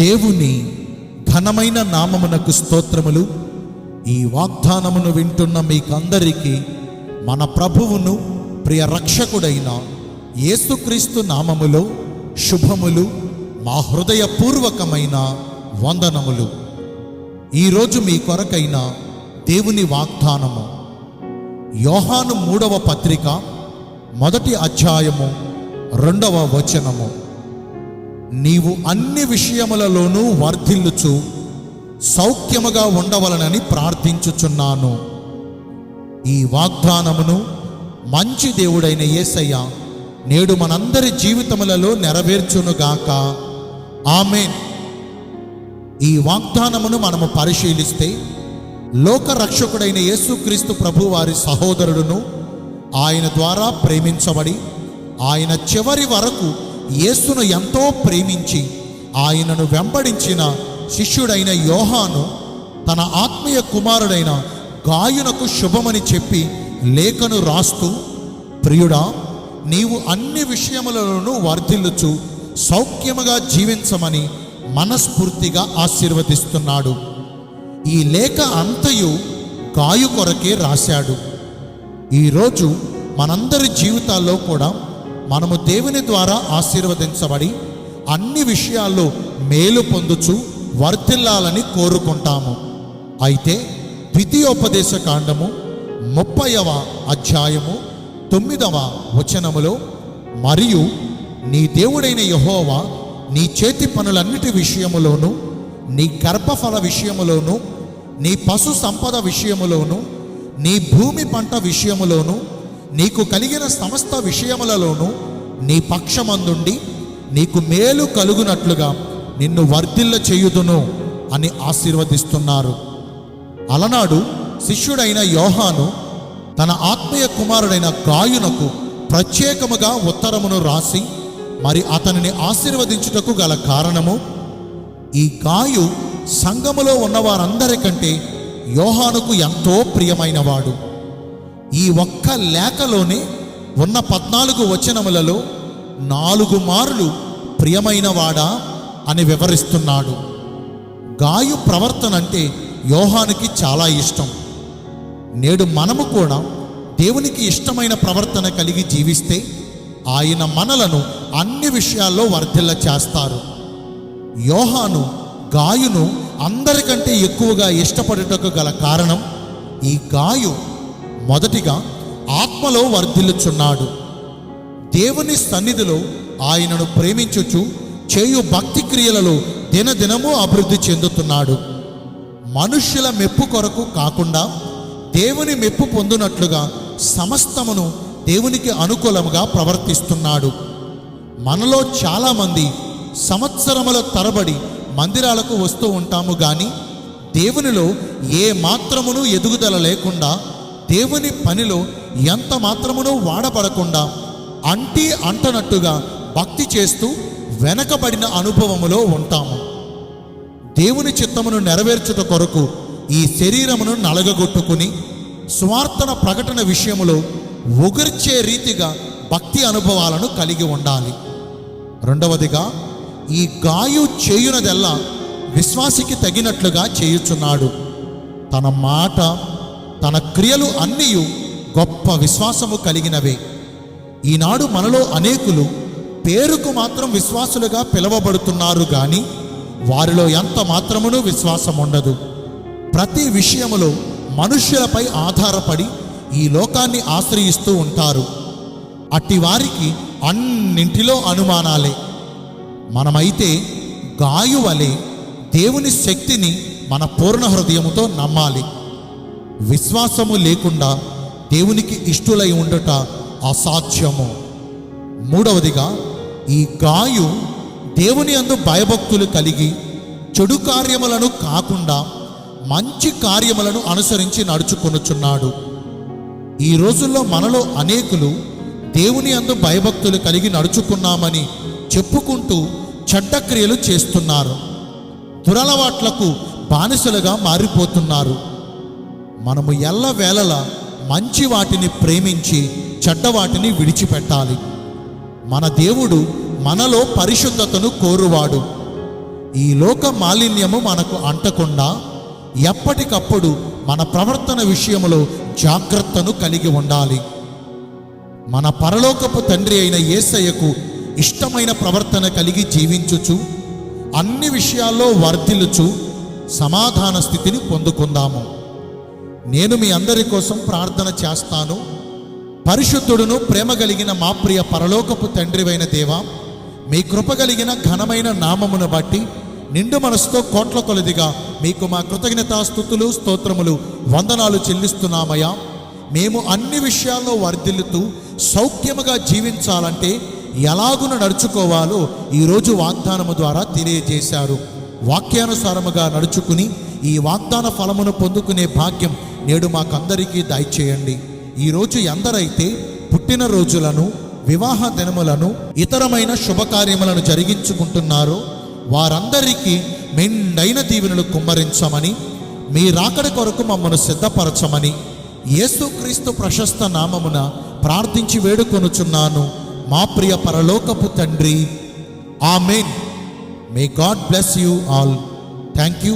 దేవుని ఘనమైన నామమునకు స్తోత్రములు. ఈ వాగ్దానమును వింటున్న మీకందరికీ మన ప్రభువును ప్రియ రక్షకుడైన యేసుక్రీస్తు నామములో శుభములు, మా హృదయపూర్వకమైన వందనములు. ఈరోజు మీ కొరకైన దేవుని వాగ్దానము యోహాను 3వ పత్రిక 1వ అధ్యాయము 2వ వచనము. నీవు అన్ని విషయములలోనూ వర్ధిల్లుచు సౌఖ్యముగా ఉండవలనని ప్రార్థించుచున్నాను. ఈ వాగ్దానమును మంచి దేవుడైన యేసయ్య నేడు మనందరి జీవితములలో నెరవేర్చునుగాక. ఆమేన్. ఈ వాగ్దానమును మనము పరిశీలిస్తే, లోక రక్షకుడైన యేసుక్రీస్తు ప్రభు వారి సహోదరుడును, ఆయన ద్వారా ప్రేమించబడి ఆయన చివరి వరకు యేసును ఎంతో ప్రేమించి ఆయనను వెంబడించిన శిష్యుడైన యోహాను తన ఆత్మీయ కుమారుడైన గాయునకు శుభమని చెప్పి లేఖను రాస్తూ, ప్రియుడా, నీవు అన్ని విషయములలోనూ వర్ధిల్లుచు సౌఖ్యముగా జీవించమని మనస్ఫూర్తిగా ఆశీర్వదిస్తున్నాడు. ఈ లేఖ అంతయు గాయు కొరకే రాశాడు. ఈరోజు మనందరి జీవితాల్లో కూడా మనము దేవుని ద్వారా ఆశీర్వదించబడి అన్ని విషయాల్లో మేలు పొందుచు వర్ధిల్లాలని కోరుకుంటాము. అయితే ద్వితీయోపదేశ కాండము 30వ అధ్యాయము 9వ వచనములో, మరియు నీ దేవుడైన యెహోవా నీ చేతి పనులన్నిటి విషయములోను, నీ గర్భఫల విషయములోను, నీ పశు సంపద విషయములోను, నీ భూమి పంట విషయములోను, నీకు కలిగిన సమస్త విషయములలోనూ నీ పక్షమందుండి నీకు మేలు కలుగునట్లుగా నిన్ను వర్ధిల్ల చేయుదును అని ఆశీర్వదిస్తున్నారు. అలనాడు శిష్యుడైన యోహాను తన ఆత్మీయ కుమారుడైన గాయునకు ప్రత్యేకముగా ఉత్తరమును రాసి మరి అతనిని ఆశీర్వదించుటకు గల కారణము, ఈ గాయు సంఘములో ఉన్న వారందరికంటే యోహానుకు ఎంతో ప్రియమైనవాడు. ఈ ఒక్క లేఖలోనే ఉన్న 14 వచనములలో 4 మార్లు ప్రియమైనవాడా అని వివరిస్తున్నాడు. గాయు ప్రవర్తన అంటే యోహానుకి చాలా ఇష్టం. నేడు మనము కూడా దేవునికి ఇష్టమైన ప్రవర్తన కలిగి జీవిస్తే ఆయన మనలను అన్ని విషయాల్లో వర్ధిల్ల చేస్తారు. యోహాను గాయును అందరికంటే ఎక్కువగా ఇష్టపడుటకు గల కారణం, ఈ గాయు మొదటిగా ఆత్మలో వర్ధిల్లుచున్నాడు. దేవుని సన్నిధిలో ఆయనను ప్రేమించుచు చేయు భక్తి క్రియలలో దినదినము అభివృద్ధి చెందుతున్నాడు. మనుష్యుల మెప్పు కొరకు కాకుండా దేవుని మెప్పు పొందునట్లుగా సమస్తమును దేవునికి అనుకూలముగా ప్రవర్తిస్తున్నాడు. మనలో చాలామంది సంవత్సరముల తరబడి మందిరాలకు వస్తూ ఉంటాము, కానీ దేవునిలో ఏ మాత్రమును ఎదుగుదల లేకుండా, దేవుని పనిలో ఎంత మాత్రమునూ వాడబడకుండా అంటనట్టుగా భక్తి చేస్తూ వెనకబడిన అనుభవములో ఉంటాము. దేవుని చిత్తమును నెరవేర్చుట కొరకు ఈ శరీరమును నలగగొట్టుకుని స్వార్థన ప్రకటన విషయములో ఒగిర్చే రీతిగా భక్తి అనుభవాలను కలిగి ఉండాలి. రెండవదిగా, ఈ గాయు చేయునదెల్లా విశ్వాసికి తగినట్లుగా చేయుచున్నాడు. తన మాట, తన క్రియలు అన్నీ గొప్ప విశ్వాసము కలిగినవే. ఈనాడు మనలో అనేకులు పేరుకు మాత్రం విశ్వాసులుగా పిలువబడుతున్నారు, కానీ వారిలో ఎంత మాత్రమునూ విశ్వాసం ఉండదు. ప్రతి విషయములో మనుష్యులపై ఆధారపడి ఈ లోకాన్ని ఆశ్రయిస్తూ ఉంటారు. అట్టి వారికి అన్నింటిలో అనుమానాలే. మనమైతే గాయు వలె దేవుని శక్తిని మన పూర్ణ హృదయముతో నమ్మాలి. విశ్వాసము లేకుండా దేవునికి ఇష్టులై ఉండుట అసాధ్యము. మూడవదిగా, ఈ గాయు దేవుని యందు భయభక్తులు కలిగి చెడు కార్యములను కాకుండా మంచి కార్యములను అనుసరించి నడుచుకొనుచున్నాడు. ఈ రోజుల్లో మనలో అనేకులు దేవుని యందు భయభక్తులు కలిగి నడుచుకున్నామని చెప్పుకుంటూ చెడ్డ క్రియలు చేస్తున్నారు. దురలవాట్లకు బానిసలుగా మారిపోతున్నారు. మనము ఎల్లవేళలా మంచి వాటిని ప్రేమించి చెడ్డ వాటిని విడిచిపెట్టాలి. మన దేవుడు మనలో పరిశుద్ధతను కోరువాడు. ఈ లోక మాలిన్యము మనకు అంటకుండా ఎప్పటికప్పుడు మన ప్రవర్తన విషయంలో జాగ్రత్తను కలిగి ఉండాలి. మన పరలోకపు తండ్రి అయిన యేసయ్యకు ఇష్టమైన ప్రవర్తన కలిగి జీవించుచు అన్ని విషయాల్లో వర్ధిల్లుచు సమాధాన స్థితిని పొందుకుందాము. నేను మీ అందరి కోసం ప్రార్థన చేస్తాను. పరిశుద్ధుడును ప్రేమ కలిగిన మా ప్రియ పరలోకపు తండ్రివైన దేవా, మీ కృప కలిగిన ఘనమైన నామమును బట్టి నిండు మనసుతో కోట్ల కొలదిగా మీకు మా కృతజ్ఞతాస్తుతులు స్తోత్రములు వందనాలు చెల్లిస్తున్నామయ్యా. మేము అన్ని విషయాల్లో వర్ధిల్లుతూ సౌఖ్యముగా జీవించాలంటే ఎలాగున నడుచుకోవాలో ఈరోజు వాగ్దానము ద్వారా తెలియజేశారు. వాక్యానుసారముగా నడుచుకుని ఈ వాగ్దాన ఫలమును పొందుకునే భాగ్యం నేడు మాకందరికీ దయచేయండి. ఈరోజు ఎందరైతే పుట్టినరోజులను, వివాహ దినములను, ఇతరమైన శుభకార్యములను జరిగించుకుంటున్నారో వారందరికీ మెండైన దీవెనలు కుమ్మరించమని, మీ రాకడ కొరకు మమ్మను సిద్ధపరచమని యేసుక్రీస్తు ప్రశస్త నామమున ప్రార్థించి వేడుకొనుచున్నాను మా ప్రియ పరలోకపు తండ్రి. ఆమేన్. May God bless you all. Thank you.